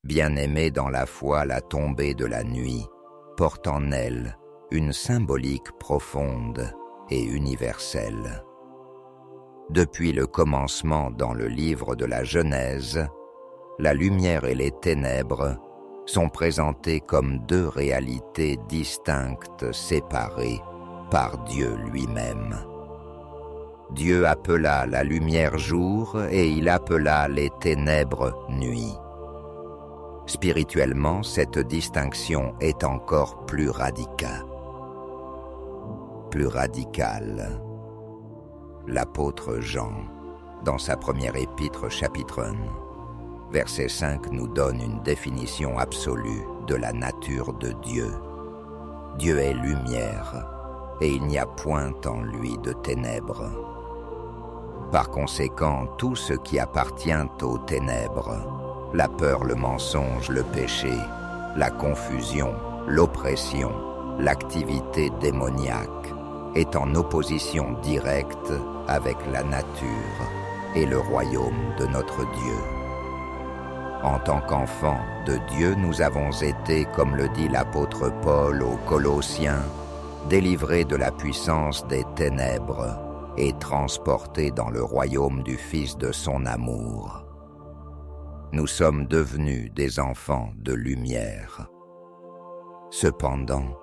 bien-aimée dans la foi, la tombée de la nuit porte en elle une symbolique profonde et universelle. Depuis le commencement dans le livre de la Genèse, la lumière et les ténèbres sont présentées comme deux réalités distinctes, séparées par Dieu lui-même. Dieu appela la lumière jour et il appela les ténèbres nuit. Spirituellement, cette distinction est encore plus radicale. L'apôtre Jean, dans sa première épître chapitre 1, verset 5 nous donne une définition absolue de la nature de Dieu. Dieu est lumière, et il n'y a point en lui de ténèbres. Par conséquent, tout ce qui appartient aux ténèbres, la peur, le mensonge, le péché, la confusion, l'oppression, l'activité démoniaque, est en opposition directe avec la nature et le royaume de notre Dieu. En tant qu'enfants de Dieu, nous avons été, comme le dit l'apôtre Paul aux Colossiens, délivrés de la puissance des ténèbres et transportés dans le royaume du Fils de son amour. Nous sommes devenus des enfants de lumière. Cependant,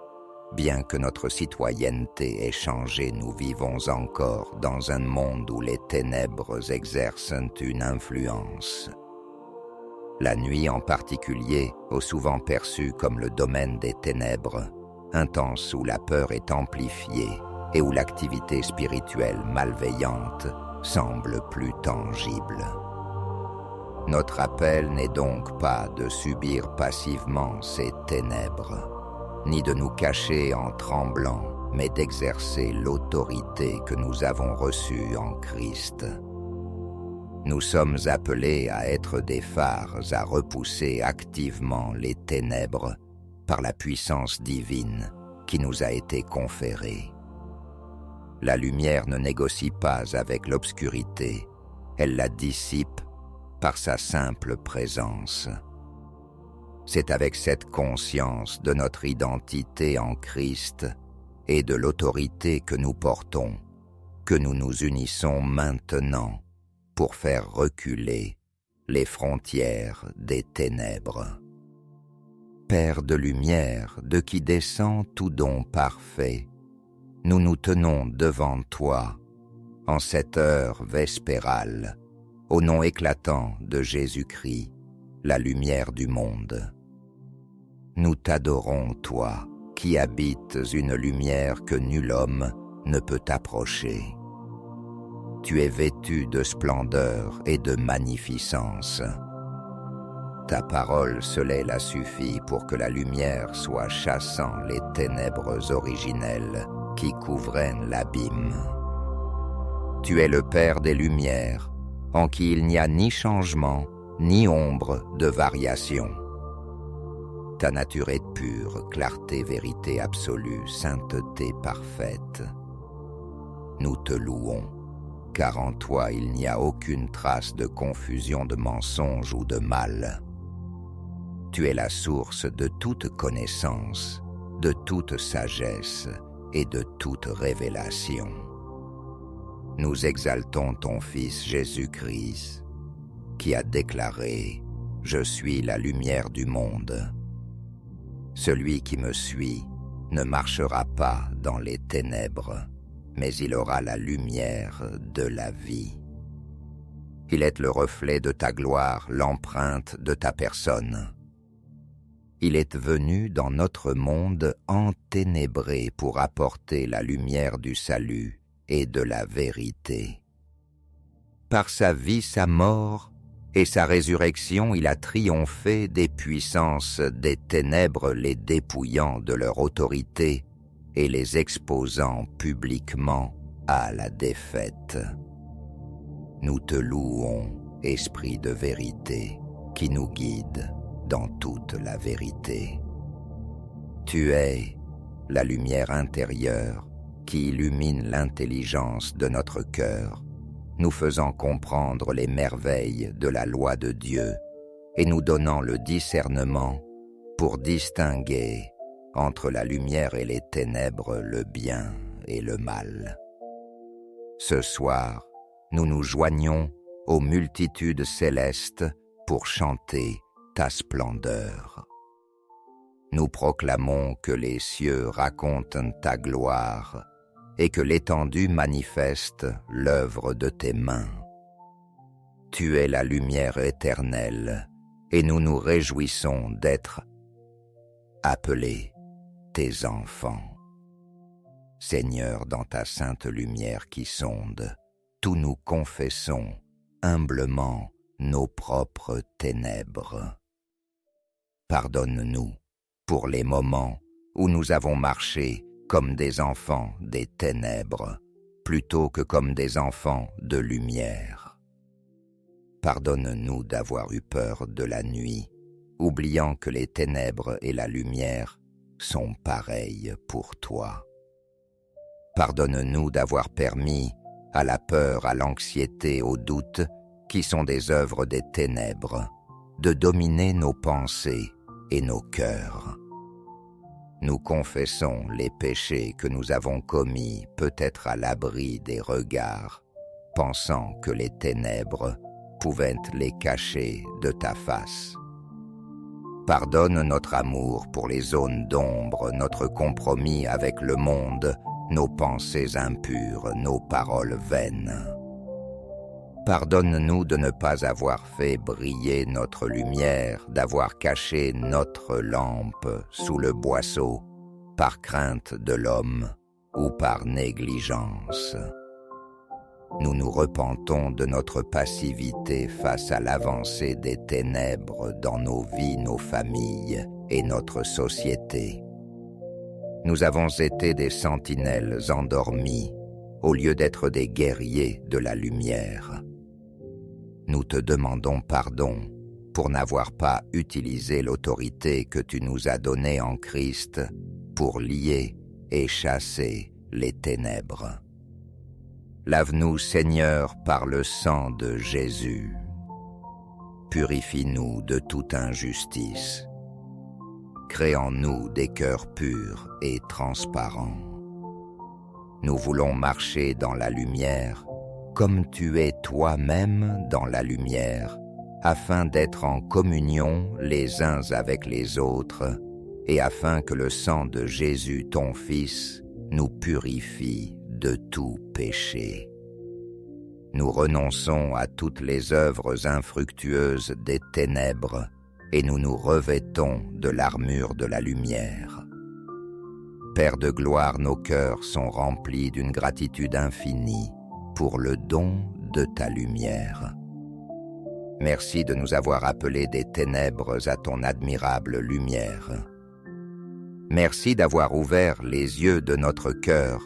bien que notre citoyenneté ait changé, nous vivons encore dans un monde où les ténèbres exercent une influence. La nuit en particulier est souvent perçue comme le domaine des ténèbres, un temps où la peur est amplifiée et où l'activité spirituelle malveillante semble plus tangible. Notre appel n'est donc pas de subir passivement ces ténèbres, ni de nous cacher en tremblant, mais d'exercer l'autorité que nous avons reçue en Christ. Nous sommes appelés à être des phares, à repousser activement les ténèbres par la puissance divine qui nous a été conférée. La lumière ne négocie pas avec l'obscurité, elle la dissipe par sa simple présence. C'est avec cette conscience de notre identité en Christ et de l'autorité que nous portons que nous nous unissons maintenant pour faire reculer les frontières des ténèbres. Père de lumière, de qui descend tout don parfait, nous nous tenons devant toi en cette heure vespérale, au nom éclatant de Jésus-Christ, la lumière du monde. Nous t'adorons, toi, qui habites une lumière que nul homme ne peut approcher. Tu es vêtu de splendeur et de magnificence. Ta parole seule a suffi pour que la lumière soit chassant les ténèbres originelles qui couvraient l'abîme. Tu es le Père des lumières, en qui il n'y a ni changement, ni ombre de variation. Ta nature est pure, clarté, vérité absolue, sainteté parfaite. Nous te louons, car en toi il n'y a aucune trace de confusion, de mensonge ou de mal. Tu es la source de toute connaissance, de toute sagesse et de toute révélation. Nous exaltons ton Fils Jésus-Christ, qui a déclaré « Je suis la lumière du monde ». Celui qui me suit ne marchera pas dans les ténèbres, mais il aura la lumière de la vie. Il est le reflet de ta gloire, l'empreinte de ta personne. Il est venu dans notre monde enténébré pour apporter la lumière du salut et de la vérité. Par sa vie, sa mort et sa résurrection, il a triomphé des puissances des ténèbres, les dépouillant de leur autorité et les exposant publiquement à la défaite. Nous te louons, Esprit de vérité, qui nous guide dans toute la vérité. Tu es la lumière intérieure qui illumine l'intelligence de notre cœur, nous faisant comprendre les merveilles de la loi de Dieu et nous donnant le discernement pour distinguer entre la lumière et les ténèbres, le bien et le mal. Ce soir, nous nous joignons aux multitudes célestes pour chanter ta splendeur. Nous proclamons que les cieux racontent ta gloire et que l'étendue manifeste l'œuvre de tes mains. Tu es la lumière éternelle et nous nous réjouissons d'être appelés tes enfants. Seigneur, dans ta sainte lumière qui sonde, tous nous confessons humblement nos propres ténèbres. Pardonne-nous pour les moments où nous avons marché comme des enfants des ténèbres, plutôt que comme des enfants de lumière. Pardonne-nous d'avoir eu peur de la nuit, oubliant que les ténèbres et la lumière sont pareilles pour toi. Pardonne-nous d'avoir permis à la peur, à l'anxiété, au doute, qui sont des œuvres des ténèbres, de dominer nos pensées et nos cœurs. Nous confessons les péchés que nous avons commis, peut-être à l'abri des regards, pensant que les ténèbres pouvaient les cacher de ta face. Pardonne notre amour pour les zones d'ombre, notre compromis avec le monde, nos pensées impures, nos paroles vaines. Pardonne-nous de ne pas avoir fait briller notre lumière, d'avoir caché notre lampe sous le boisseau, par crainte de l'homme ou par négligence. Nous nous repentons de notre passivité face à l'avancée des ténèbres dans nos vies, nos familles et notre société. Nous avons été des sentinelles endormies au lieu d'être des guerriers de la lumière. Nous te demandons pardon pour n'avoir pas utilisé l'autorité que tu nous as donnée en Christ pour lier et chasser les ténèbres. Lave-nous, Seigneur, par le sang de Jésus. Purifie-nous de toute injustice. Crée en nous des cœurs purs et transparents. Nous voulons marcher dans la lumière, comme tu es toi-même dans la lumière, afin d'être en communion les uns avec les autres, et afin que le sang de Jésus, ton Fils, nous purifie de tout péché. Nous renonçons à toutes les œuvres infructueuses des ténèbres, et nous nous revêtons de l'armure de la lumière. Père de gloire, nos cœurs sont remplis d'une gratitude infinie pour le don de ta lumière. Merci de nous avoir appelés des ténèbres à ton admirable lumière. Merci d'avoir ouvert les yeux de notre cœur,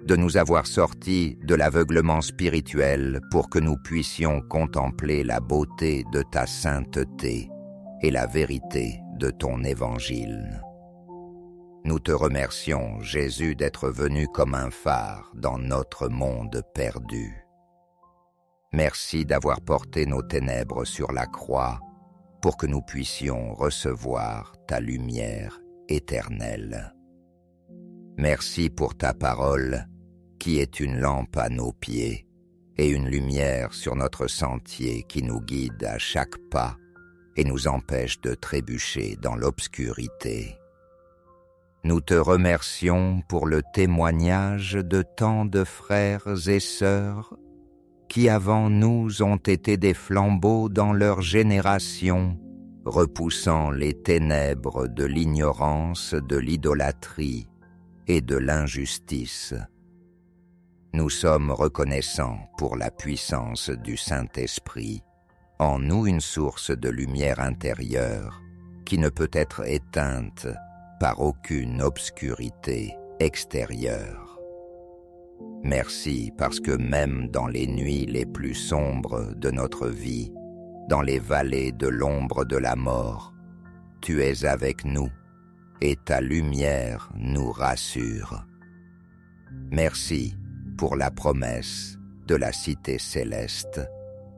de nous avoir sortis de l'aveuglement spirituel pour que nous puissions contempler la beauté de ta sainteté et la vérité de ton évangile. Nous te remercions, Jésus, d'être venu comme un phare dans notre monde perdu. Merci d'avoir porté nos ténèbres sur la croix pour que nous puissions recevoir ta lumière éternelle. Merci pour ta parole qui est une lampe à nos pieds et une lumière sur notre sentier qui nous guide à chaque pas et nous empêche de trébucher dans l'obscurité. Nous te remercions pour le témoignage de tant de frères et sœurs qui avant nous ont été des flambeaux dans leur génération, repoussant les ténèbres de l'ignorance, de l'idolâtrie et de l'injustice. Nous sommes reconnaissants pour la puissance du Saint-Esprit, en nous une source de lumière intérieure qui ne peut être éteinte par aucune obscurité extérieure. Merci parce que même dans les nuits les plus sombres de notre vie, dans les vallées de l'ombre de la mort, tu es avec nous et ta lumière nous rassure. Merci pour la promesse de la cité céleste,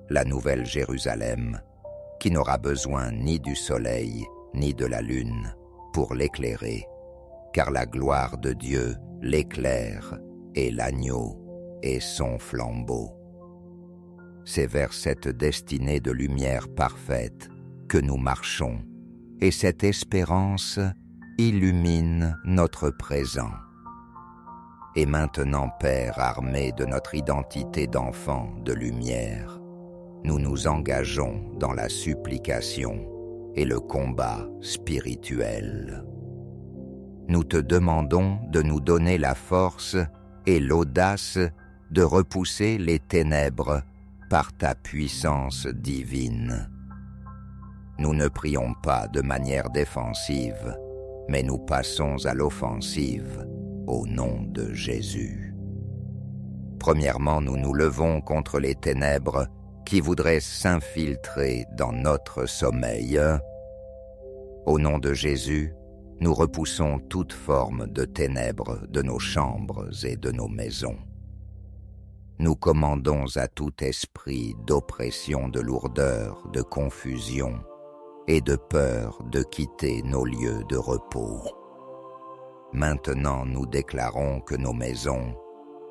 la nouvelle Jérusalem, qui n'aura besoin ni du soleil ni de la lune pour l'éclairer, car la gloire de Dieu l'éclaire et l'agneau est son flambeau. C'est vers cette destinée de lumière parfaite que nous marchons, et cette espérance illumine notre présent. Et maintenant, Père armé de notre identité d'enfant de lumière, nous nous engageons dans la supplication et le combat spirituel. Nous te demandons de nous donner la force et l'audace de repousser les ténèbres par ta puissance divine. Nous ne prions pas de manière défensive, mais nous passons à l'offensive au nom de Jésus. Premièrement, nous nous levons contre les ténèbres qui voudraient s'infiltrer dans notre sommeil. Au nom de Jésus, nous repoussons toute forme de ténèbres de nos chambres et de nos maisons. Nous commandons à tout esprit d'oppression, de lourdeur, de confusion et de peur de quitter nos lieux de repos. Maintenant, nous déclarons que nos maisons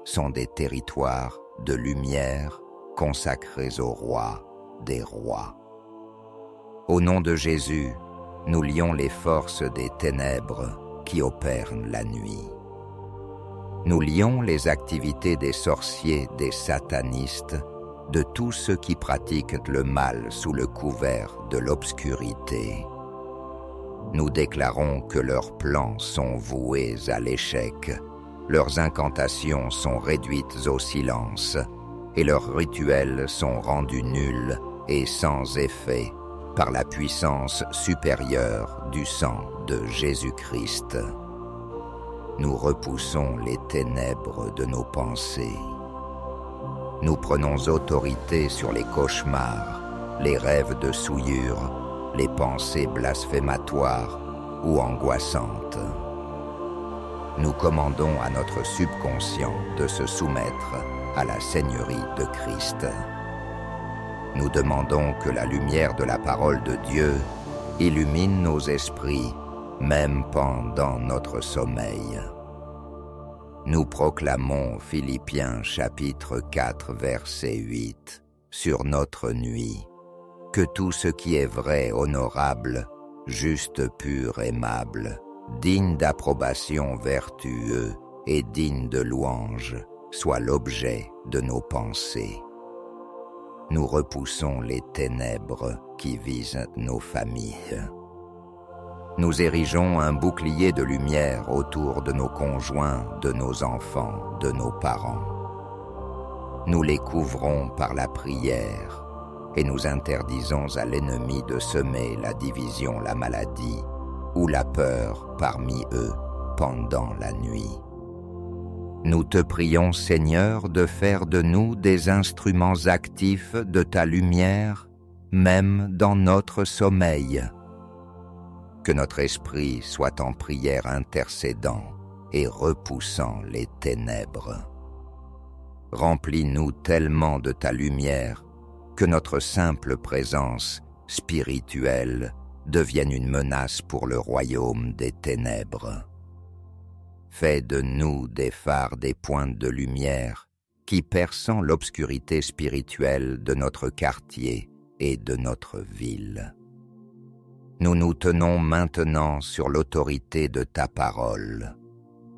sont des territoires de lumière consacrés au roi des rois. Au nom de Jésus, nous lions les forces des ténèbres qui opèrent la nuit. Nous lions les activités des sorciers, des satanistes, de tous ceux qui pratiquent le mal sous le couvert de l'obscurité. Nous déclarons que leurs plans sont voués à l'échec, leurs incantations sont réduites au silence, et leurs rituels sont rendus nuls et sans effet par la puissance supérieure du sang de Jésus-Christ. Nous repoussons les ténèbres de nos pensées. Nous prenons autorité sur les cauchemars, les rêves de souillure, les pensées blasphématoires ou angoissantes. Nous commandons à notre subconscient de se soumettre à la Seigneurie de Christ. Nous demandons que la lumière de la parole de Dieu illumine nos esprits, même pendant notre sommeil. Nous proclamons Philippiens chapitre 4 verset 8 sur notre nuit, que tout ce qui est vrai, honorable, juste, pur, aimable, digne d'approbation, vertueux et digne de louange, soit l'objet de nos pensées. Nous repoussons les ténèbres qui visent nos familles. Nous érigeons un bouclier de lumière autour de nos conjoints, de nos enfants, de nos parents. Nous les couvrons par la prière et nous interdisons à l'ennemi de semer la division, la maladie ou la peur parmi eux pendant la nuit. Nous te prions, Seigneur, de faire de nous des instruments actifs de ta lumière, même dans notre sommeil. Que notre esprit soit en prière intercédant et repoussant les ténèbres. Remplis-nous tellement de ta lumière que notre simple présence spirituelle devienne une menace pour le royaume des ténèbres. Fais de nous des phares, des pointes de lumière qui perçant l'obscurité spirituelle de notre quartier et de notre ville. Nous nous tenons maintenant sur l'autorité de ta parole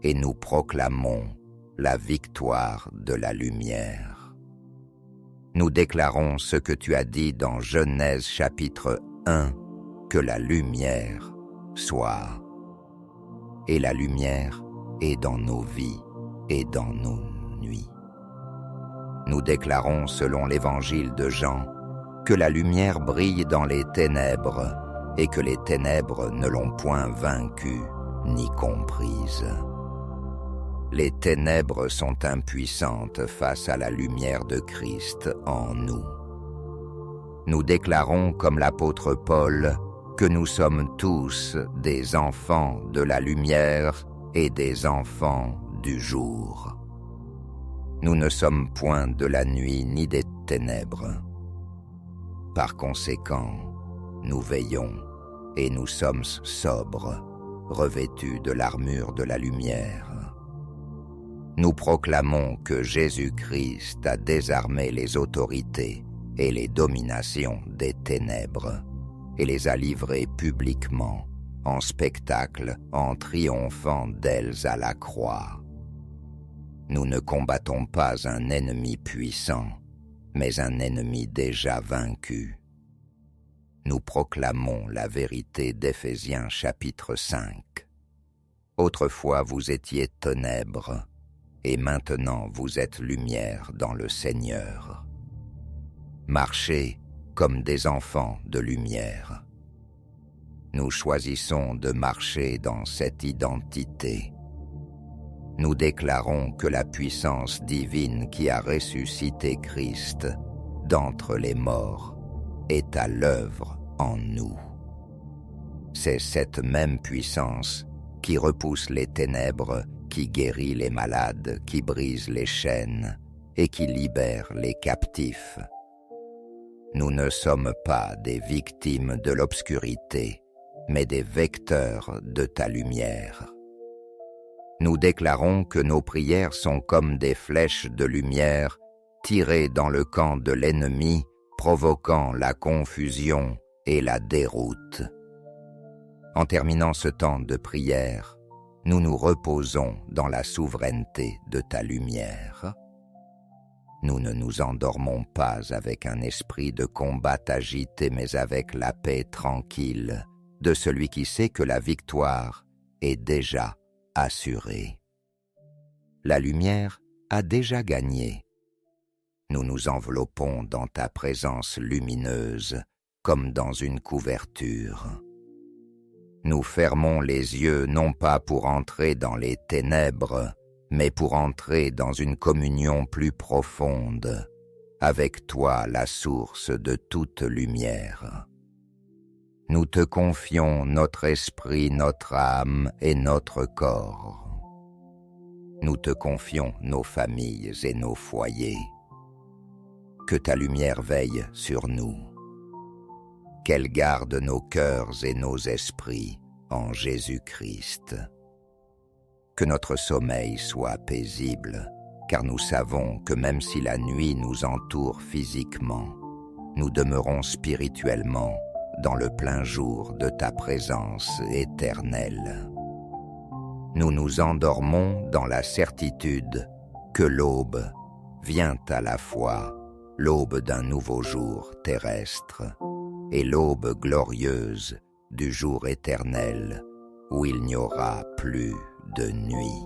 et nous proclamons la victoire de la lumière. Nous déclarons ce que tu as dit dans Genèse chapitre 1, que la lumière soit. Et la lumière est dans nos vies et dans nos nuits. Nous déclarons selon l'évangile de Jean que la lumière brille dans les ténèbres et que les ténèbres ne l'ont point vaincue ni comprise. Les ténèbres sont impuissantes face à la lumière de Christ en nous. Nous déclarons comme l'apôtre Paul que nous sommes tous des enfants de la lumière et des enfants du jour. Nous ne sommes point de la nuit ni des ténèbres. Par conséquent, nous veillons, et nous sommes sobres, revêtus de l'armure de la lumière. Nous proclamons que Jésus-Christ a désarmé les autorités et les dominations des ténèbres, et les a livrées publiquement, en spectacle, en triomphant d'elles à la croix. Nous ne combattons pas un ennemi puissant, mais un ennemi déjà vaincu. Nous proclamons la vérité d'Éphésiens chapitre 5. Autrefois vous étiez ténèbres, et maintenant vous êtes lumière dans le Seigneur. Marchez comme des enfants de lumière. Nous choisissons de marcher dans cette identité. Nous déclarons que la puissance divine qui a ressuscité Christ d'entre les morts est à l'œuvre en nous. C'est cette même puissance qui repousse les ténèbres, qui guérit les malades, qui brise les chaînes et qui libère les captifs. Nous ne sommes pas des victimes de l'obscurité, mais des vecteurs de ta lumière. Nous déclarons que nos prières sont comme des flèches de lumière tirées dans le camp de l'ennemi, provoquant la confusion et la déroute. En terminant ce temps de prière, nous nous reposons dans la souveraineté de ta lumière. Nous ne nous endormons pas avec un esprit de combat agité, mais avec la paix tranquille de celui qui sait que la victoire est déjà assurée. La lumière a déjà gagné. Nous nous enveloppons dans ta présence lumineuse comme dans une couverture. Nous fermons les yeux non pas pour entrer dans les ténèbres, mais pour entrer dans une communion plus profonde, avec toi la source de toute lumière. Nous te confions notre esprit, notre âme et notre corps. Nous te confions nos familles et nos foyers. Que ta lumière veille sur nous. Qu'elle garde nos cœurs et nos esprits en Jésus-Christ. Que notre sommeil soit paisible, car nous savons que même si la nuit nous entoure physiquement, nous demeurons spirituellement dans le plein jour de ta présence éternelle. Nous nous endormons dans la certitude que l'aube vient à la fois, l'aube d'un nouveau jour terrestre et l'aube glorieuse du jour éternel où il n'y aura plus de nuit.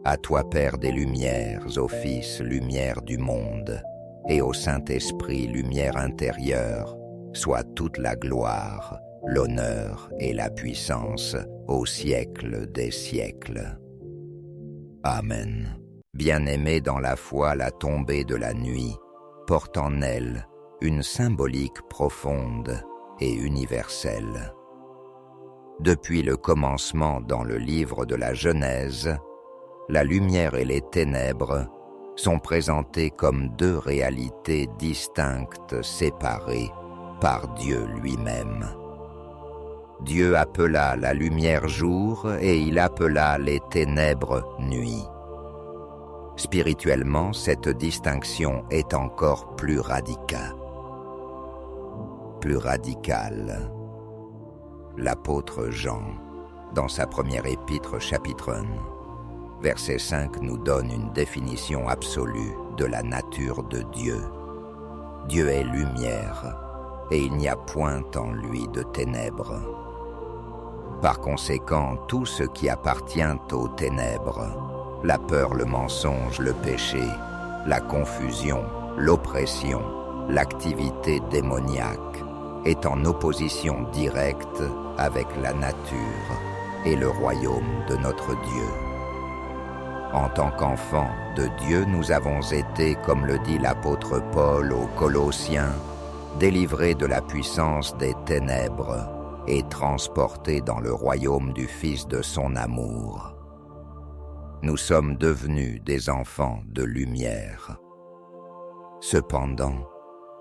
À toi, Père des lumières, au Fils, lumière du monde, et au Saint-Esprit, lumière intérieure, soit toute la gloire, l'honneur et la puissance au siècle des siècles. Amen. Bien-aimée dans la foi, la tombée de la nuit porte en elle une symbolique profonde et universelle. Depuis le commencement dans le livre de la Genèse, la lumière et les ténèbres sont présentées comme deux réalités distinctes, séparées par Dieu lui-même. Dieu appela la lumière jour et il appela les ténèbres nuit. Spirituellement, cette distinction est encore plus radicale. L'apôtre Jean, dans sa première épître chapitre 1, verset 5, nous donne une définition absolue de la nature de Dieu. Dieu est lumière, et il n'y a point en lui de ténèbres. Par conséquent, tout ce qui appartient aux ténèbres, la peur, le mensonge, le péché, la confusion, l'oppression, l'activité démoniaque, est en opposition directe avec la nature et le royaume de notre Dieu. En tant qu'enfants de Dieu, nous avons été, comme le dit l'apôtre Paul aux Colossiens, délivrés de la puissance des ténèbres et transportés dans le royaume du Fils de son amour. Nous sommes devenus des enfants de lumière. Cependant,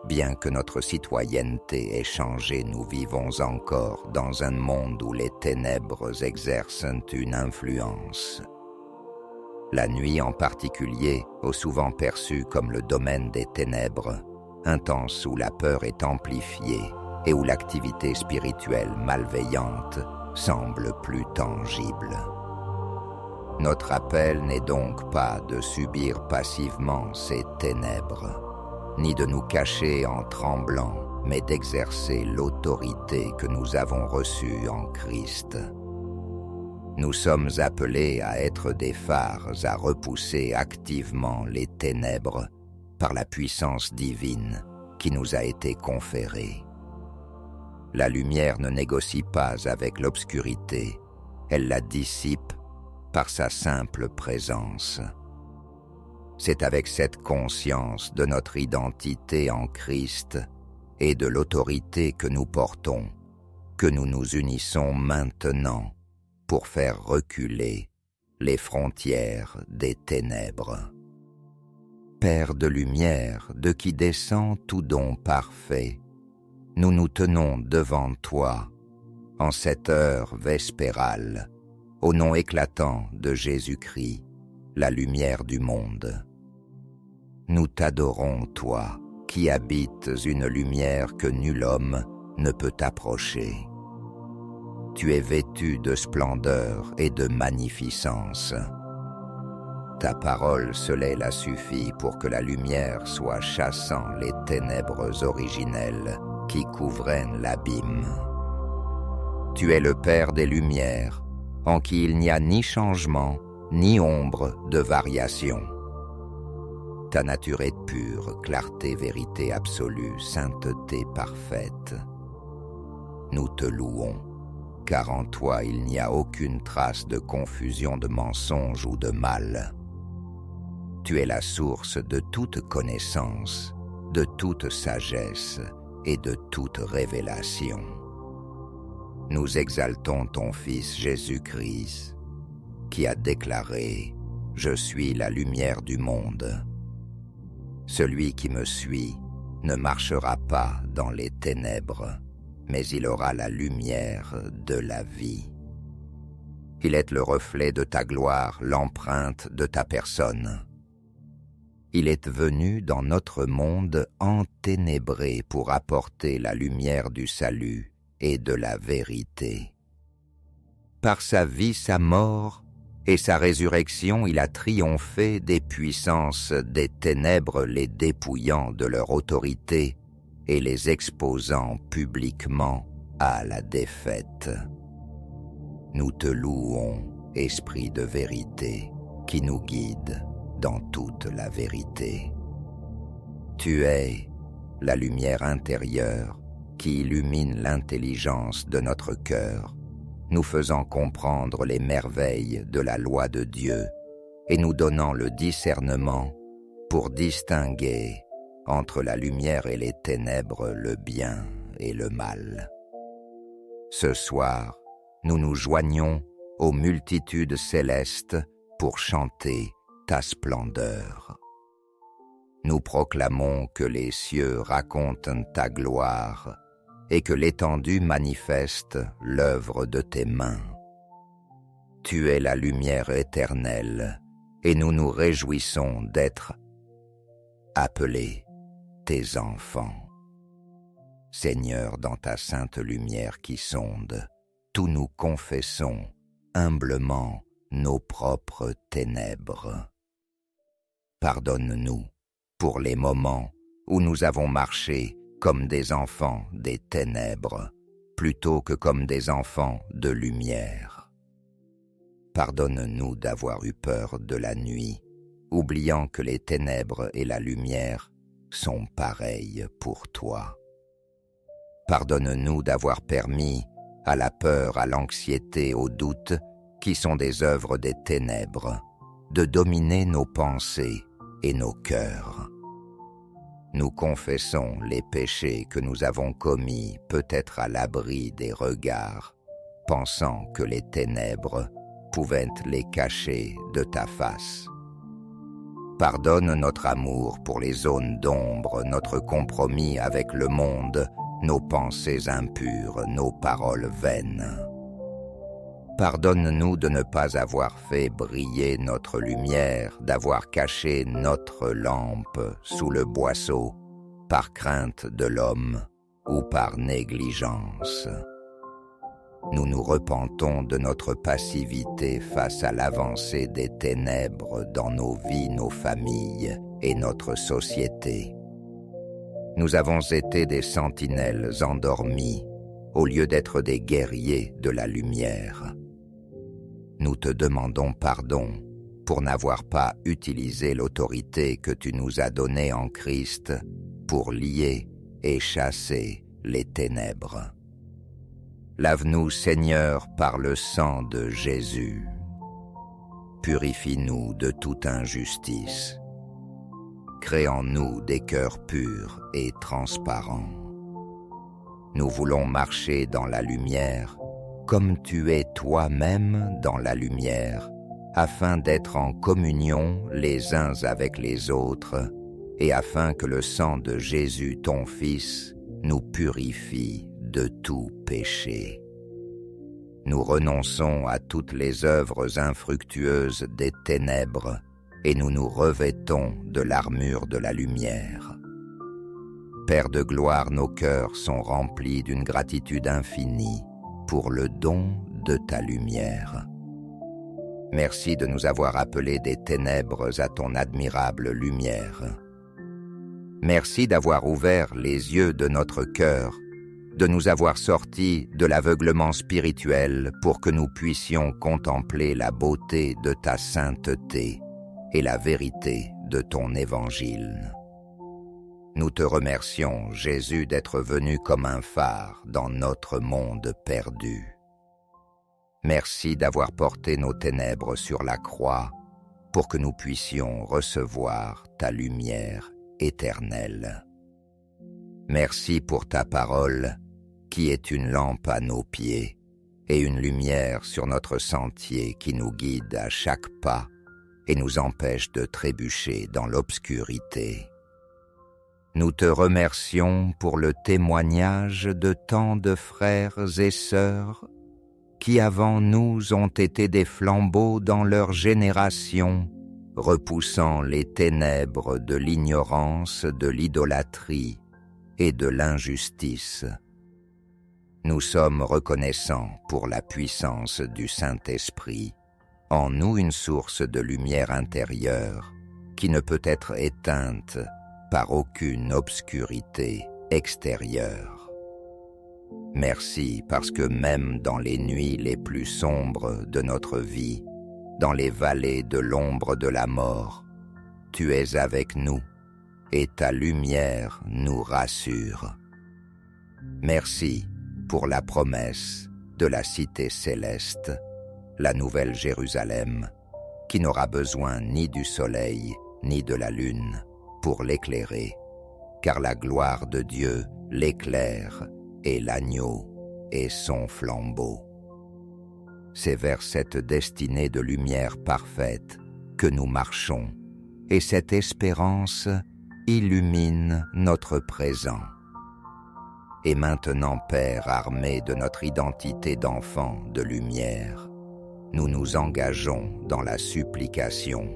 Bien que notre citoyenneté ait changé, nous vivons encore dans un monde où les ténèbres exercent une influence. La nuit en particulier, au souvent perçue comme le domaine des ténèbres, un temps où la peur est amplifiée et où l'activité spirituelle malveillante semble plus tangible. Notre appel n'est donc pas de subir passivement ces ténèbres, ni de nous cacher en tremblant, mais d'exercer l'autorité que nous avons reçue en Christ. Nous sommes appelés à être des phares à repousser activement les ténèbres par la puissance divine qui nous a été conférée. La lumière ne négocie pas avec l'obscurité, elle la dissipe par sa simple présence. C'est avec cette conscience de notre identité en Christ et de l'autorité que nous portons que nous nous unissons maintenant pour faire reculer les frontières des ténèbres. Père de lumière, de qui descend tout don parfait, nous nous tenons devant toi en cette heure vespérale, au nom éclatant de Jésus-Christ, la lumière du monde. Nous t'adorons, toi, qui habites une lumière que nul homme ne peut approcher. Tu es vêtu de splendeur et de magnificence. Ta parole seule a suffi pour que la lumière soit chassant les ténèbres originelles qui couvraient l'abîme. Tu es le Père des lumières, en qui il n'y a ni changement, ni ombre de variation. Ta nature est pure, clarté, vérité absolue, sainteté parfaite. Nous te louons, car en toi il n'y a aucune trace de confusion, de mensonge ou de mal. Tu es la source de toute connaissance, de toute sagesse et de toute révélation. Nous exaltons ton Fils Jésus-Christ, qui a déclaré « Je suis la lumière du monde ». Celui qui me suit ne marchera pas dans les ténèbres, mais il aura la lumière de la vie. Il est le reflet de ta gloire, l'empreinte de ta personne. Il est venu dans notre monde enténébré pour apporter la lumière du salut et de la vérité. Par sa vie, sa mort et sa résurrection, il a triomphé des puissances des ténèbres, les dépouillant de leur autorité et les exposant publiquement à la défaite. Nous te louons, Esprit de vérité, qui nous guide dans toute la vérité. Tu es la lumière intérieure qui illumine l'intelligence de notre cœur, nous faisant comprendre les merveilles de la loi de Dieu et nous donnant le discernement pour distinguer entre la lumière et les ténèbres, le bien et le mal. Ce soir, nous nous joignons aux multitudes célestes pour chanter ta splendeur. Nous proclamons que les cieux racontent ta gloire et que l'étendue manifeste l'œuvre de tes mains. Tu es la lumière éternelle et nous nous réjouissons d'être appelés tes enfants. Seigneur, dans ta sainte lumière qui sonde, tous nous confessons humblement nos propres ténèbres. Pardonne-nous pour les moments où nous avons marché comme des enfants des ténèbres, plutôt que comme des enfants de lumière. Pardonne-nous d'avoir eu peur de la nuit, oubliant que les ténèbres et la lumière sont pareilles pour toi. Pardonne-nous d'avoir permis à la peur, à l'anxiété, au doute, qui sont des œuvres des ténèbres, de dominer nos pensées et nos cœurs. Nous confessons les péchés que nous avons commis, peut-être à l'abri des regards, pensant que les ténèbres pouvaient les cacher de ta face. Pardonne notre amour pour les zones d'ombre, notre compromis avec le monde, nos pensées impures, nos paroles vaines. Pardonne-nous de ne pas avoir fait briller notre lumière, d'avoir caché notre lampe sous le boisseau, par crainte de l'homme ou par négligence. Nous nous repentons de notre passivité face à l'avancée des ténèbres dans nos vies, nos familles et notre société. Nous avons été des sentinelles endormies au lieu d'être des guerriers de la lumière. Nous te demandons pardon pour n'avoir pas utilisé l'autorité que tu nous as donnée en Christ pour lier et chasser les ténèbres. Lave-nous, Seigneur, par le sang de Jésus. Purifie-nous de toute injustice. Crée en nous des cœurs purs et transparents. Nous voulons marcher dans la lumière, comme tu es toi-même dans la lumière, afin d'être en communion les uns avec les autres, et afin que le sang de Jésus, ton Fils, nous purifie de tout péché. Nous renonçons à toutes les œuvres infructueuses des ténèbres et nous nous revêtons de l'armure de la lumière. Père de gloire, nos cœurs sont remplis d'une gratitude infinie pour le don de ta lumière. Merci de nous avoir appelés des ténèbres à ton admirable lumière. Merci d'avoir ouvert les yeux de notre cœur, de nous avoir sortis de l'aveuglement spirituel pour que nous puissions contempler la beauté de ta sainteté et la vérité de ton évangile. Nous te remercions, Jésus, d'être venu comme un phare dans notre monde perdu. Merci d'avoir porté nos ténèbres sur la croix pour que nous puissions recevoir ta lumière éternelle. Merci pour ta parole, qui est une lampe à nos pieds et une lumière sur notre sentier qui nous guide à chaque pas et nous empêche de trébucher dans l'obscurité. Nous te remercions pour le témoignage de tant de frères et sœurs qui avant nous ont été des flambeaux dans leur génération, repoussant les ténèbres de l'ignorance, de l'idolâtrie et de l'injustice. Nous sommes reconnaissants pour la puissance du Saint-Esprit, en nous une source de lumière intérieure qui ne peut être éteinte par aucune obscurité extérieure. Merci parce que même dans les nuits les plus sombres de notre vie, dans les vallées de l'ombre de la mort, tu es avec nous et ta lumière nous rassure. Merci pour la promesse de la cité céleste, la nouvelle Jérusalem, qui n'aura besoin ni du soleil ni de la lune pour l'éclairer, car la gloire de Dieu l'éclaire et l'agneau est son flambeau. C'est vers cette destinée de lumière parfaite que nous marchons, et cette espérance illumine notre présent. Et maintenant, Père armé de notre identité d'enfant de lumière, nous nous engageons dans la supplication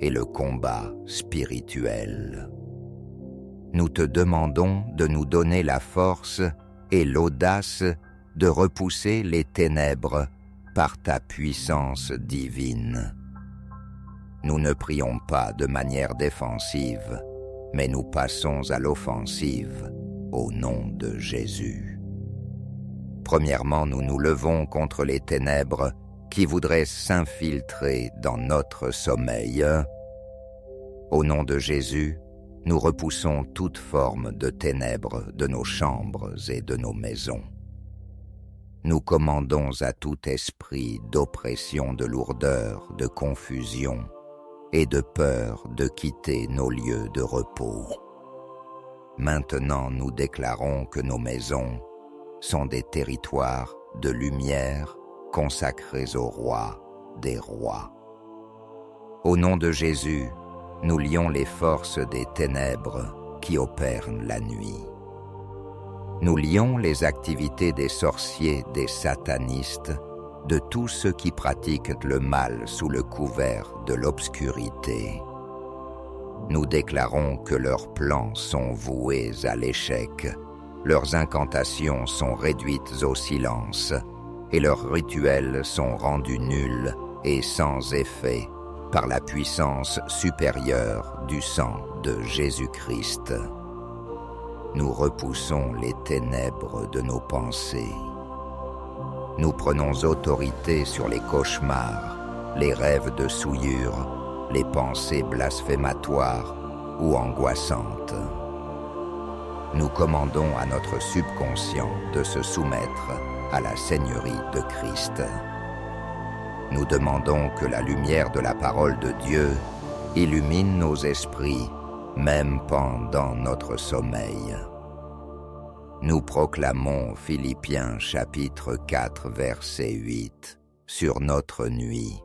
et le combat spirituel. Nous te demandons de nous donner la force et l'audace de repousser les ténèbres par ta puissance divine. Nous ne prions pas de manière défensive, mais nous passons à l'offensive au nom de Jésus. Premièrement, nous nous levons contre les ténèbres qui voudraient s'infiltrer dans notre sommeil. Au nom de Jésus, nous repoussons toute forme de ténèbres de nos chambres et de nos maisons. Nous commandons à tout esprit d'oppression, de lourdeur, de confusion et de peur de quitter nos lieux de repos. Maintenant, nous déclarons que nos maisons sont des territoires de lumière consacrés au roi des rois. Au nom de Jésus, nous lions les forces des ténèbres qui opèrent la nuit. Nous lions les activités des sorciers, des satanistes, de tous ceux qui pratiquent le mal sous le couvert de l'obscurité. Nous déclarons que leurs plans sont voués à l'échec, leurs incantations sont réduites au silence, et leurs rituels sont rendus nuls et sans effet par la puissance supérieure du sang de Jésus-Christ. Nous repoussons les ténèbres de nos pensées. Nous prenons autorité sur les cauchemars, les rêves de souillure, les pensées blasphématoires ou angoissantes. Nous commandons à notre subconscient de se soumettre à la Seigneurie de Christ. Nous demandons que la lumière de la parole de Dieu illumine nos esprits, même pendant notre sommeil. Nous proclamons Philippiens chapitre 4 verset 8 sur notre nuit,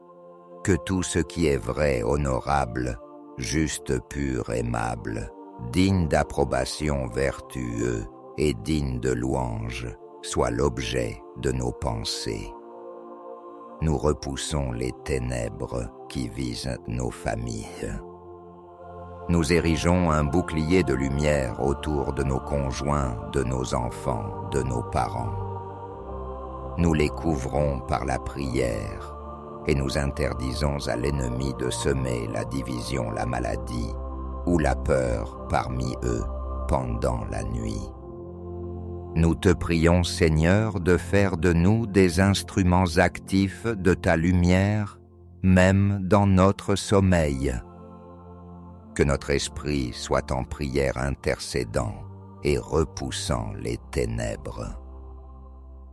que tout ce qui est vrai, honorable, juste, pur, aimable, digne d'approbation, vertueux et digne de louange, soit l'objet de nos pensées. Nous repoussons les ténèbres qui visent nos familles. Nous érigeons un bouclier de lumière autour de nos conjoints, de nos enfants, de nos parents. Nous les couvrons par la prière et nous interdisons à l'ennemi de semer la division, la maladie ou la peur parmi eux pendant la nuit. Nous te prions, Seigneur, de faire de nous des instruments actifs de ta lumière, même dans notre sommeil. Que notre esprit soit en prière intercédant et repoussant les ténèbres.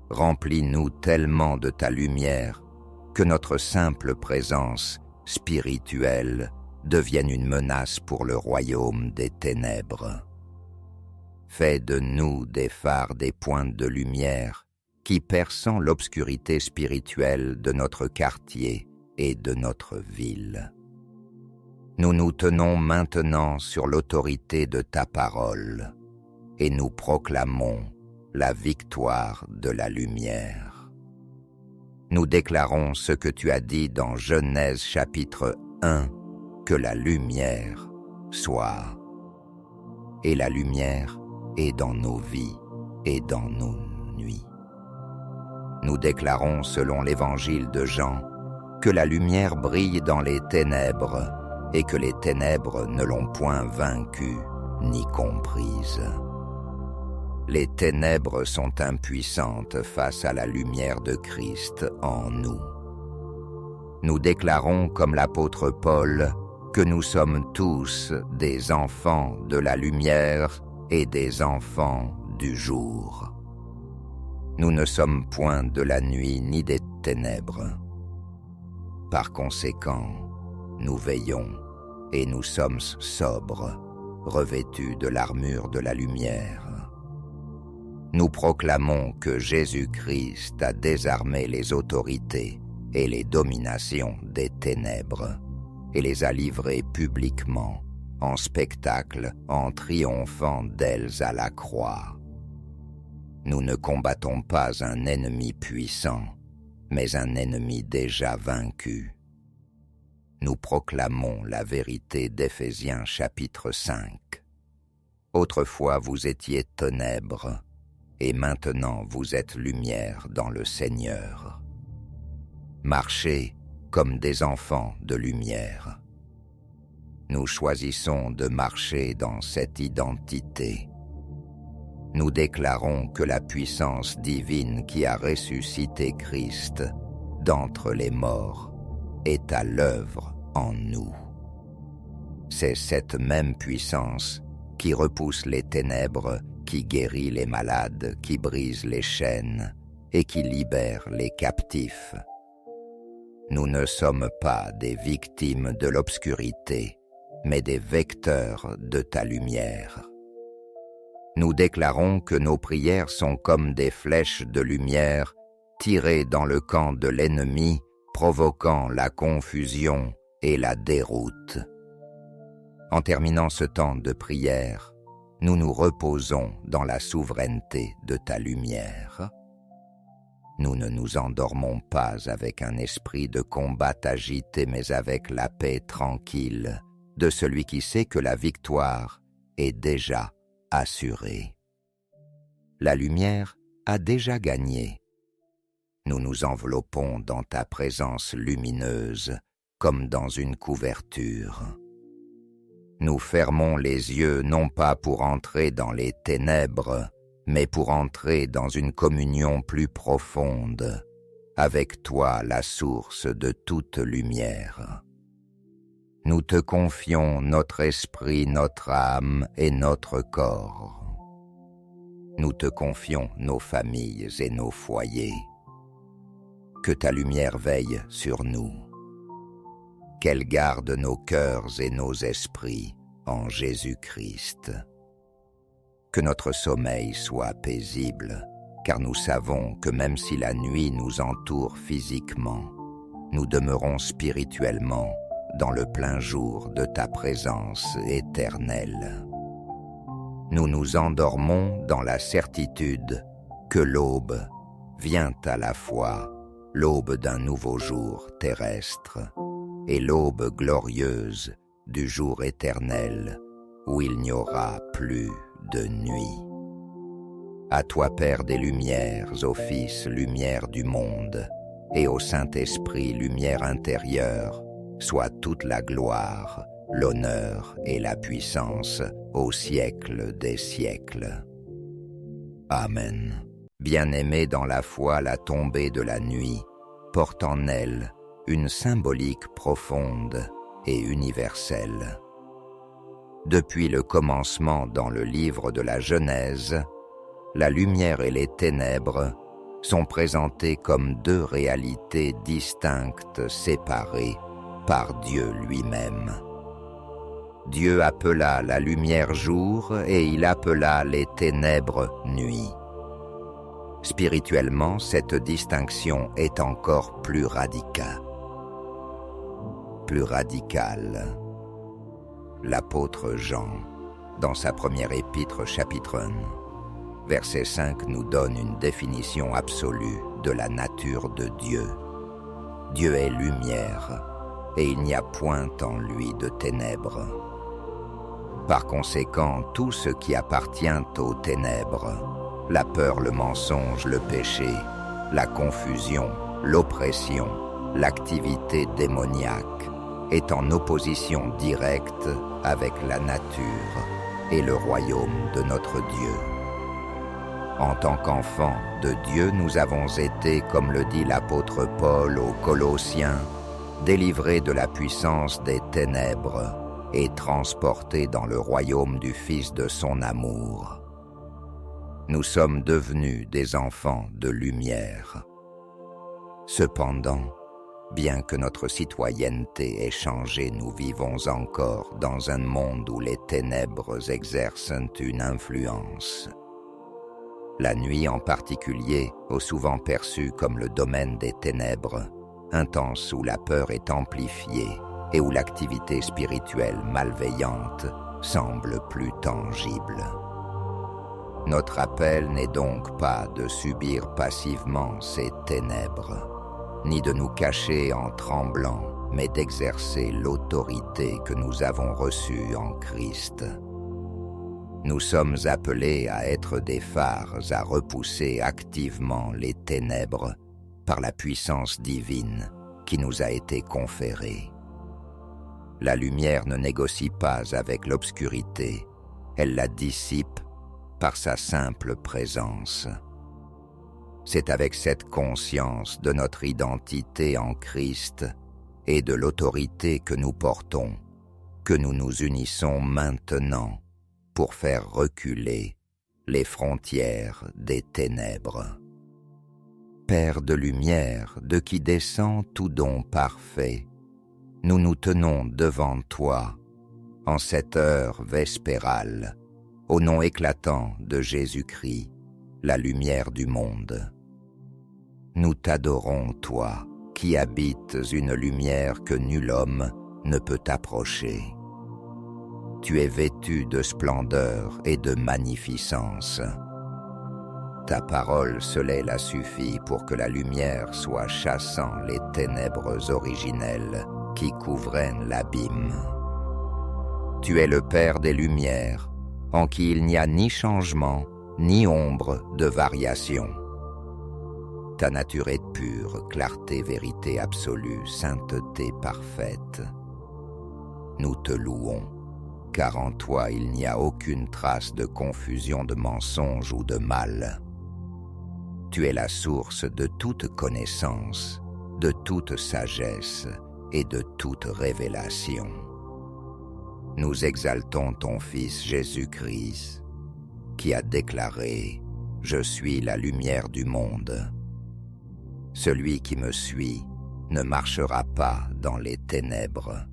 Remplis-nous tellement de ta lumière que notre simple présence spirituelle devienne une menace pour le royaume des ténèbres. Fais de nous des phares, des pointes de lumière qui perçant l'obscurité spirituelle de notre quartier et de notre ville. Nous nous tenons maintenant sur l'autorité de ta parole et nous proclamons la victoire de la lumière. Nous déclarons ce que tu as dit dans Genèse chapitre 1, que la lumière soit. Et la lumière est dans nos vies et dans nos nuits. Nous déclarons selon l'évangile de Jean que la lumière brille dans les ténèbres et que les ténèbres ne l'ont point vaincue ni comprise. Les ténèbres sont impuissantes face à la lumière de Christ en nous. Nous déclarons comme l'apôtre Paul que nous sommes tous des enfants de la lumière et des enfants du jour. Nous ne sommes point de la nuit ni des ténèbres. Par conséquent, nous veillons et nous sommes sobres, revêtus de l'armure de la lumière. Nous proclamons que Jésus-Christ a désarmé les autorités et les dominations des ténèbres et les a livrées publiquement, en spectacle, en triomphant d'elles à la croix. Nous ne combattons pas un ennemi puissant, mais un ennemi déjà vaincu. Nous proclamons la vérité d'Éphésiens chapitre 5. Autrefois vous étiez ténèbres, et maintenant vous êtes lumière dans le Seigneur. Marchez comme des enfants de lumière. Nous choisissons de marcher dans cette identité. Nous déclarons que la puissance divine qui a ressuscité Christ d'entre les morts est à l'œuvre en nous. C'est cette même puissance qui repousse les ténèbres, qui guérit les malades, qui brise les chaînes et qui libère les captifs. Nous ne sommes pas des victimes de l'obscurité, mais des vecteurs de ta lumière. Nous déclarons que nos prières sont comme des flèches de lumière tirées dans le camp de l'ennemi, provoquant la confusion et la déroute. En terminant ce temps de prière, nous nous reposons dans la souveraineté de ta lumière. Nous ne nous endormons pas avec un esprit de combat agité, mais avec la paix tranquille de celui qui sait que la victoire est déjà assurée. La lumière a déjà gagné. Nous nous enveloppons dans ta présence lumineuse comme dans une couverture. Nous fermons les yeux non pas pour entrer dans les ténèbres, mais pour entrer dans une communion plus profonde, avec toi la source de toute lumière. Nous te confions notre esprit, notre âme et notre corps. Nous te confions nos familles et nos foyers. Que ta lumière veille sur nous. Qu'elle garde nos cœurs et nos esprits en Jésus-Christ. Que notre sommeil soit paisible, car nous savons que même si la nuit nous entoure physiquement, nous demeurons spirituellement dans le plein jour de ta présence éternelle. Nous nous endormons dans la certitude que l'aube vient à la fois l'aube d'un nouveau jour terrestre et l'aube glorieuse du jour éternel où il n'y aura plus de nuit. À toi, Père des lumières, au Fils, lumière du monde, et au Saint-Esprit, lumière intérieure, soit toute la gloire, l'honneur et la puissance au siècle des siècles. Amen. Bien-aimée dans la foi, la tombée de la nuit porte en elle une symbolique profonde et universelle. Depuis le commencement dans le livre de la Genèse, la lumière et les ténèbres sont présentées comme deux réalités distinctes, séparées par Dieu lui-même. Dieu appela la lumière jour et il appela les ténèbres nuit. Spirituellement, cette distinction est encore plus radicale. L'apôtre Jean, dans sa première épître chapitre 1, verset 5, nous donne une définition absolue de la nature de Dieu. Dieu est lumière, et il n'y a point en lui de ténèbres. Par conséquent, tout ce qui appartient aux ténèbres, la peur, le mensonge, le péché, la confusion, l'oppression, l'activité démoniaque, est en opposition directe avec la nature et le royaume de notre Dieu. En tant qu'enfants de Dieu, nous avons été, comme le dit l'apôtre Paul aux Colossiens, délivrés de la puissance des ténèbres et transportés dans le royaume du Fils de son amour. Nous sommes devenus des enfants de lumière. Cependant, bien que notre citoyenneté ait changé, nous vivons encore dans un monde où les ténèbres exercent une influence. La nuit en particulier est souvent perçue comme le domaine des ténèbres, intense où la peur est amplifiée et où l'activité spirituelle malveillante semble plus tangible. Notre appel n'est donc pas de subir passivement ces ténèbres, ni de nous cacher en tremblant, mais d'exercer l'autorité que nous avons reçue en Christ. Nous sommes appelés à être des phares, à repousser activement les ténèbres par la puissance divine qui nous a été conférée. La lumière ne négocie pas avec l'obscurité, elle la dissipe par sa simple présence. C'est avec cette conscience de notre identité en Christ et de l'autorité que nous portons que nous nous unissons maintenant pour faire reculer les frontières des ténèbres. Père de lumière, de qui descend tout don parfait, nous nous tenons devant toi en cette heure vespérale, au nom éclatant de Jésus-Christ, la lumière du monde. Nous t'adorons, toi, qui habites une lumière que nul homme ne peut approcher. tu es vêtu de splendeur et de magnificence. Ta parole seule a suffi pour que la lumière soit chassant les ténèbres originelles qui couvraient l'abîme. Tu es le Père des Lumières, en qui il n'y a ni changement, ni ombre de variation. Ta nature est pure, clarté, vérité absolue, sainteté parfaite. Nous te louons, car en toi il n'y a aucune trace de confusion, de mensonge ou de mal. Tu es la source de toute connaissance, de toute sagesse et de toute révélation. Nous exaltons ton Fils Jésus-Christ, qui a déclaré « Je suis la lumière du monde ». Celui qui me suit ne marchera pas dans les ténèbres,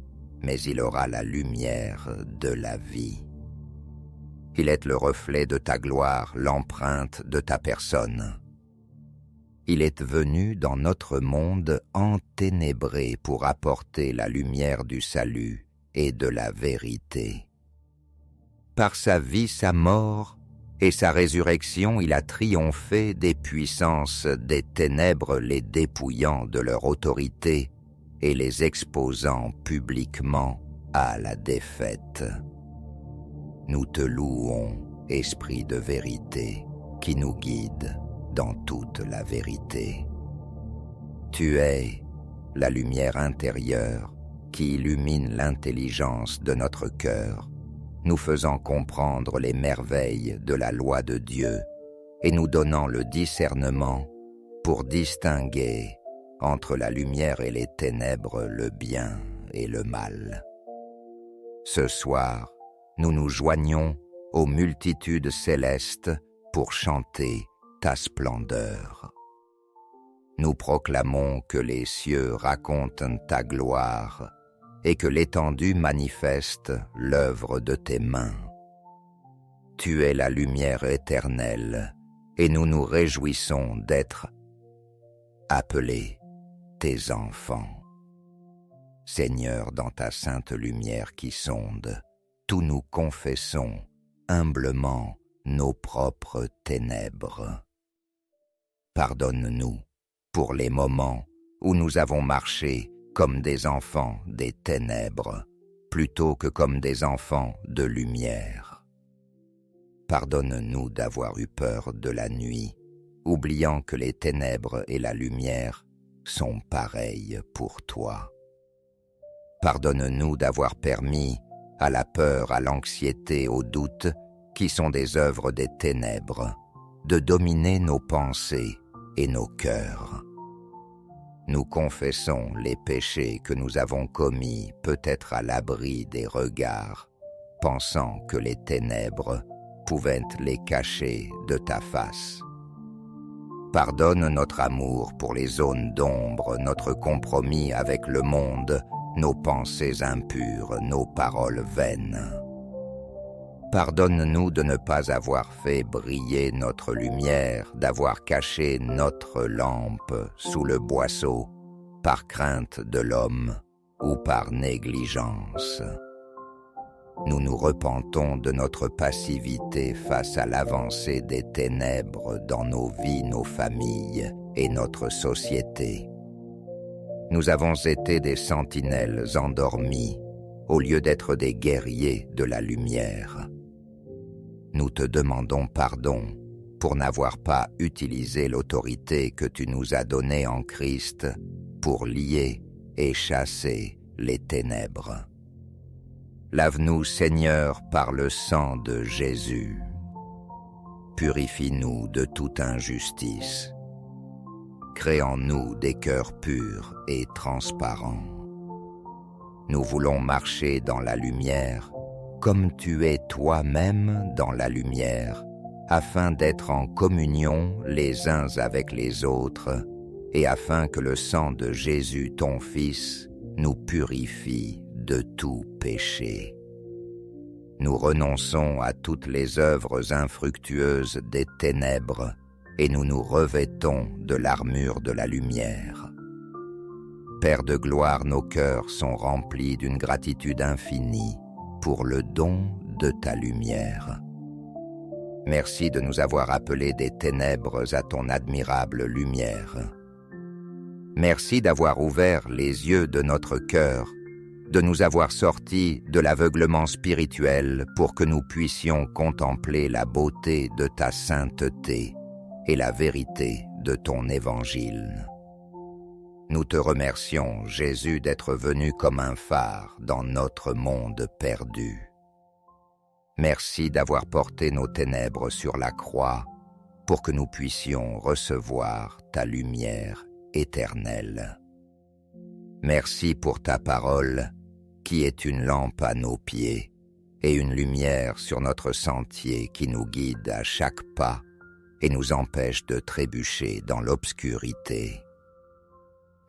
mais il aura la lumière de la vie. Il est le reflet de ta gloire, l'empreinte de ta personne. Il est venu dans notre monde enténébré pour apporter la lumière du salut et de la vérité. Par sa vie, sa mort et sa résurrection, il a triomphé des puissances des ténèbres, les dépouillant de leur autorité et les exposant publiquement à la défaite. Nous te louons, Esprit de vérité, qui nous guide dans toute la vérité. Tu es la lumière intérieure qui illumine l'intelligence de notre cœur, nous faisant comprendre les merveilles de la loi de Dieu et nous donnant le discernement pour distinguer entre la lumière et les ténèbres, le bien et le mal. Ce soir, nous nous joignons aux multitudes célestes pour chanter ta splendeur. Nous proclamons que les cieux racontent ta gloire et que l'étendue manifeste l'œuvre de tes mains. Tu es la lumière éternelle et nous nous réjouissons d'être appelés tes enfants. Seigneur, dans ta sainte lumière qui sonde, tous nous confessons humblement nos propres ténèbres. Pardonne-nous pour les moments où nous avons marché comme des enfants des ténèbres, plutôt que comme des enfants de lumière. Pardonne-nous d'avoir eu peur de la nuit, oubliant que les ténèbres et la lumière sont pareilles pour toi. Pardonne-nous d'avoir permis à la peur, à l'anxiété, au doute, qui sont des œuvres des ténèbres, de dominer nos pensées et nos cœurs. Nous confessons les péchés que nous avons commis, peut-être à l'abri des regards, pensant que les ténèbres pouvaient les cacher de ta face. Pardonne notre amour pour les zones d'ombre, notre compromis avec le monde, nos pensées impures, nos paroles vaines. Pardonne-nous de ne pas avoir fait briller notre lumière, d'avoir caché notre lampe sous le boisseau, par crainte de l'homme ou par négligence. Nous nous repentons de notre passivité face à l'avancée des ténèbres dans nos vies, nos familles et notre société. Nous avons été des sentinelles endormies, au lieu d'être des guerriers de la lumière. Nous te demandons pardon pour n'avoir pas utilisé l'autorité que tu nous as donnée en Christ pour lier et chasser les ténèbres. Lave-nous, Seigneur, par le sang de Jésus. Purifie-nous de toute injustice. Crée en nous des cœurs purs et transparents. Nous voulons marcher dans la lumière, comme tu es toi-même dans la lumière, afin d'être en communion les uns avec les autres, et afin que le sang de Jésus, ton Fils, nous purifie de tout péché. Nous renonçons à toutes les œuvres infructueuses des ténèbres, et nous nous revêtons de l'armure de la lumière. Père de gloire, nos cœurs sont remplis d'une gratitude infinie pour le don de ta lumière. Merci de nous avoir appelés des ténèbres à ton admirable lumière. Merci d'avoir ouvert les yeux de notre cœur, de nous avoir sortis de l'aveuglement spirituel pour que nous puissions contempler la beauté de ta sainteté et la vérité de ton évangile. Nous te remercions, Jésus, d'être venu comme un phare dans notre monde perdu. Merci d'avoir porté nos ténèbres sur la croix pour que nous puissions recevoir ta lumière éternelle. Merci pour ta parole qui est une lampe à nos pieds et une lumière sur notre sentier qui nous guide à chaque pas et nous empêche de trébucher dans l'obscurité.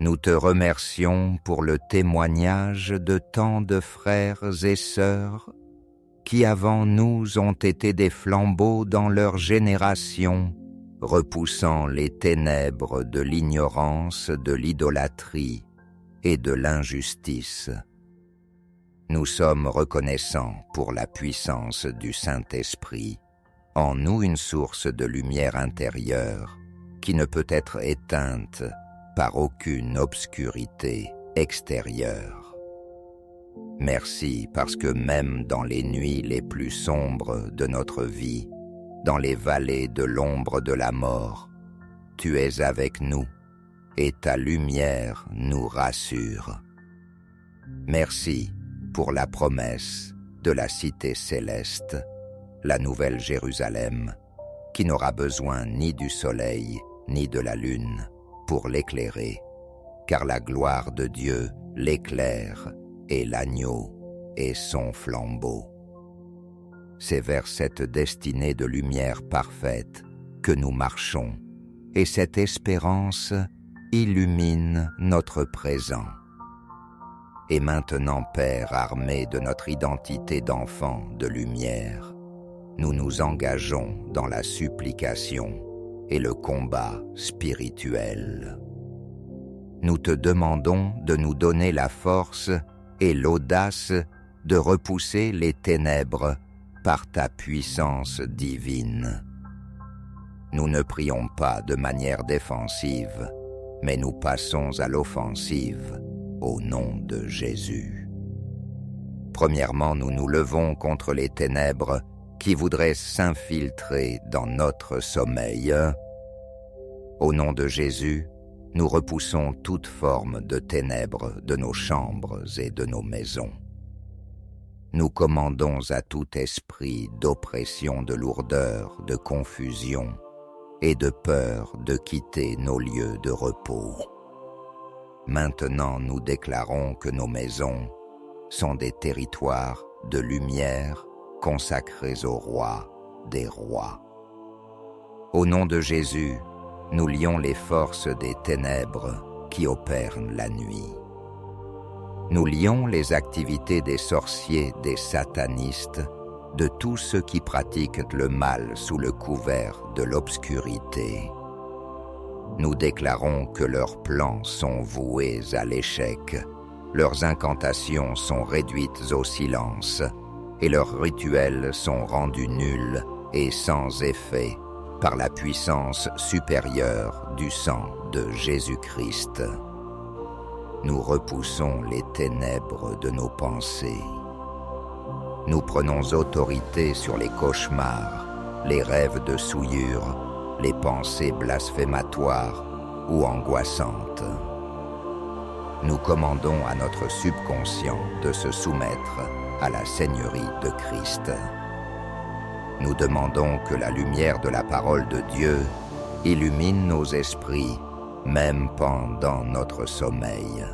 Nous te remercions pour le témoignage de tant de frères et sœurs qui avant nous ont été des flambeaux dans leur génération, repoussant les ténèbres de l'ignorance, de l'idolâtrie et de l'injustice. Nous sommes reconnaissants pour la puissance du Saint-Esprit, en nous une source de lumière intérieure qui ne peut être éteinte par aucune obscurité extérieure. Merci parce que même dans les nuits les plus sombres de notre vie, dans les vallées de l'ombre de la mort, tu es avec nous et ta lumière nous rassure. Merci pour la promesse de la cité céleste, la nouvelle Jérusalem, qui n'aura besoin ni du soleil ni de la lune pour l'éclairer, car la gloire de Dieu l'éclaire et l'agneau est son flambeau. C'est vers cette destinée de lumière parfaite que nous marchons, et cette espérance illumine notre présent. Et maintenant, Père, armé de notre identité d'enfant de lumière, nous nous engageons dans la supplication et le combat spirituel. Nous te demandons de nous donner la force et l'audace de repousser les ténèbres par ta puissance divine. Nous ne prions pas de manière défensive, mais nous passons à l'offensive au nom de Jésus. Premièrement, nous nous levons contre les ténèbres qui voudraient s'infiltrer dans notre sommeil. Au nom de Jésus, nous repoussons toute forme de ténèbres de nos chambres et de nos maisons. Nous commandons à tout esprit d'oppression, de lourdeur, de confusion et de peur de quitter nos lieux de repos. Maintenant, nous déclarons que nos maisons sont des territoires de lumière consacrés au roi des rois. Au nom de Jésus, nous lions les forces des ténèbres qui opèrent la nuit. Nous lions les activités des sorciers, des satanistes, de tous ceux qui pratiquent le mal sous le couvert de l'obscurité. Nous déclarons que leurs plans sont voués à l'échec, leurs incantations sont réduites au silence, et leurs rituels sont rendus nuls et sans effet par la puissance supérieure du sang de Jésus-Christ. Nous repoussons les ténèbres de nos pensées. Nous prenons autorité sur les cauchemars, les rêves de souillure, les pensées blasphématoires ou angoissantes. Nous commandons à notre subconscient de se soumettre à la Seigneurie de Christ. Nous demandons que la lumière de la parole de Dieu illumine nos esprits, même pendant notre sommeil.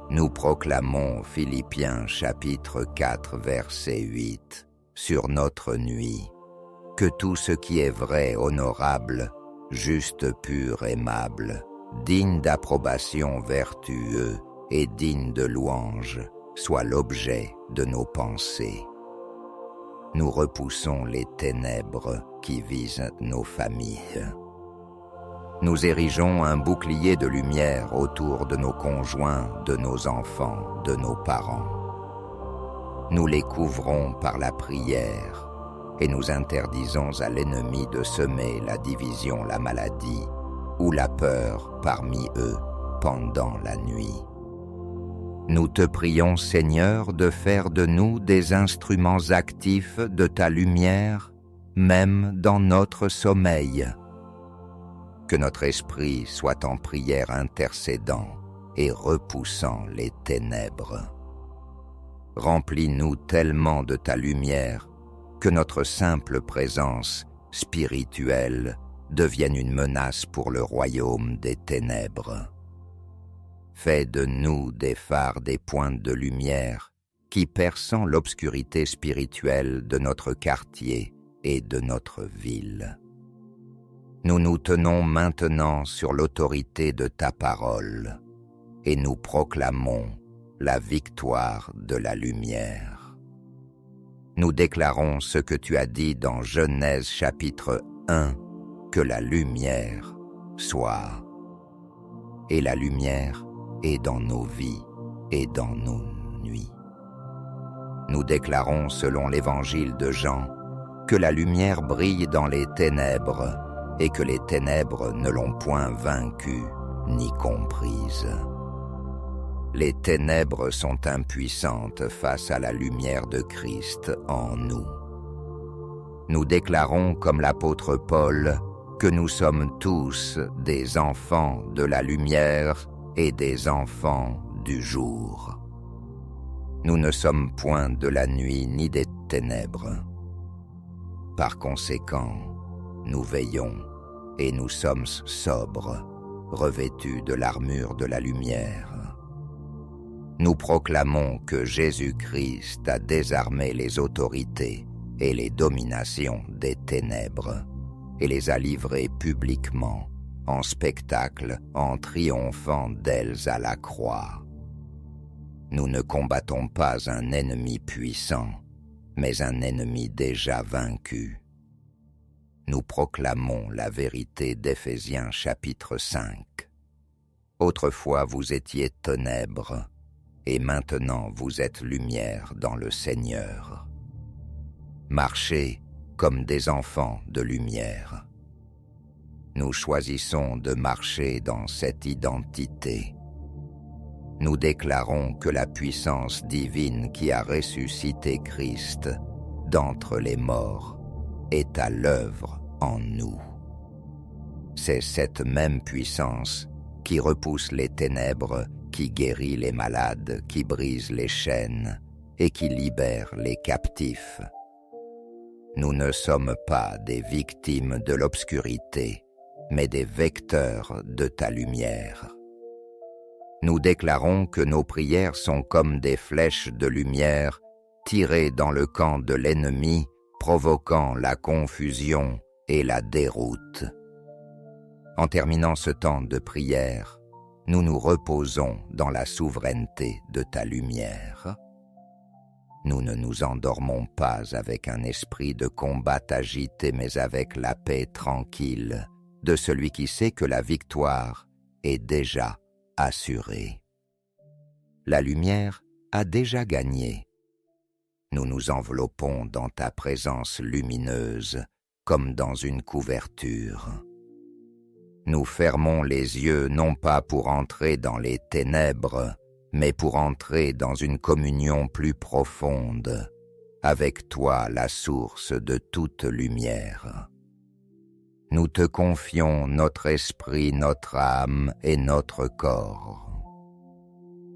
Nous proclamons Philippiens chapitre 4 verset 8 sur notre nuit, que tout ce qui est vrai, honorable, juste, pur, aimable, digne d'approbation, vertueux et digne de louange, soit l'objet de nos pensées. Nous repoussons les ténèbres qui visent nos familles. Nous érigeons un bouclier de lumière autour de nos conjoints, de nos enfants, de nos parents. nous les couvrons par la prière et nous interdisons à l'ennemi de semer la division, la maladie ou la peur parmi eux pendant la nuit. Nous te prions, Seigneur, de faire de nous des instruments actifs de ta lumière, même dans notre sommeil. Que notre esprit soit en prière intercédant et repoussant les ténèbres. Remplis-nous tellement de ta lumière que notre simple présence spirituelle devienne une menace pour le royaume des ténèbres. Fais de nous des phares, des pointes de lumière qui perçant l'obscurité spirituelle de notre quartier et de notre ville. Nous nous tenons maintenant sur l'autorité de ta parole et nous proclamons la victoire de la lumière. Nous déclarons ce que tu as dit dans Genèse chapitre 1, que la lumière soit. Et la lumière est dans nos vies et dans nos nuits. Nous déclarons selon l'évangile de Jean que la lumière brille dans les ténèbres et que les ténèbres ne l'ont point vaincue ni comprise. Les ténèbres sont impuissantes face à la lumière de Christ en nous. Nous déclarons comme l'apôtre Paul que nous sommes tous des enfants de la lumière et des enfants du jour. Nous ne sommes point de la nuit ni des ténèbres. Par conséquent, nous veillons et nous sommes sobres, revêtus de l'armure de la lumière. Nous proclamons que Jésus-Christ a désarmé les autorités et les dominations des ténèbres et les a livrées publiquement, en spectacle, en triomphant d'elles à la croix. Nous ne combattons pas un ennemi puissant, mais un ennemi déjà vaincu. Nous proclamons la vérité d'Éphésiens chapitre 5. Autrefois vous étiez ténèbres, et maintenant vous êtes lumière dans le Seigneur. Marchez comme des enfants de lumière. Nous choisissons de marcher dans cette identité. Nous déclarons que la puissance divine qui a ressuscité Christ d'entre les morts est à l'œuvre en nous. C'est cette même puissance qui repousse les ténèbres, qui guérit les malades, qui brise les chaînes et qui libère les captifs. Nous ne sommes pas des victimes de l'obscurité, mais des vecteurs de ta lumière. Nous déclarons que nos prières sont comme des flèches de lumière tirées dans le camp de l'ennemi, provoquant la confusion et la déroute. En terminant ce temps de prière, nous nous reposons dans la souveraineté de ta lumière. Nous ne nous endormons pas avec un esprit de combat agité, mais avec la paix tranquille de celui qui sait que la victoire est déjà assurée. La lumière a déjà gagné. Nous nous enveloppons dans ta présence lumineuse comme dans une couverture. Nous fermons les yeux non pas pour entrer dans les ténèbres, mais pour entrer dans une communion plus profonde, avec toi la source de toute lumière. Nous te confions notre esprit, notre âme et notre corps.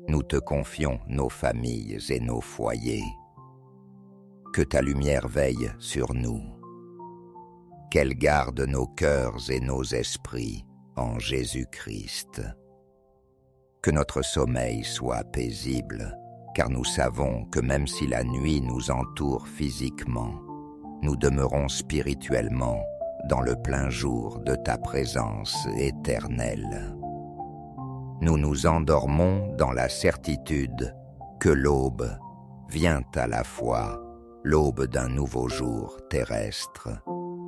Nous te confions nos familles et nos foyers. Que ta lumière veille sur nous. Qu'elle garde nos cœurs et nos esprits en Jésus-Christ. Que notre sommeil soit paisible, car nous savons que même si la nuit nous entoure physiquement, nous demeurons spirituellement dans le plein jour de ta présence éternelle. Nous nous endormons dans la certitude que l'aube vient à la fois, l'aube d'un nouveau jour terrestre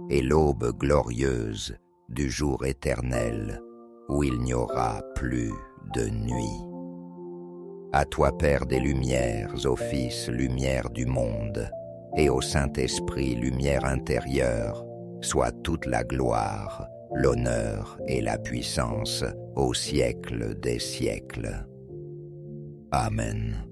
et l'aube glorieuse du jour éternel où il n'y aura plus de nuit. À toi, Père des lumières, au Fils, lumière du monde, et au Saint-Esprit, lumière intérieure, soit toute la gloire, l'honneur et la puissance au siècle des siècles. Amen.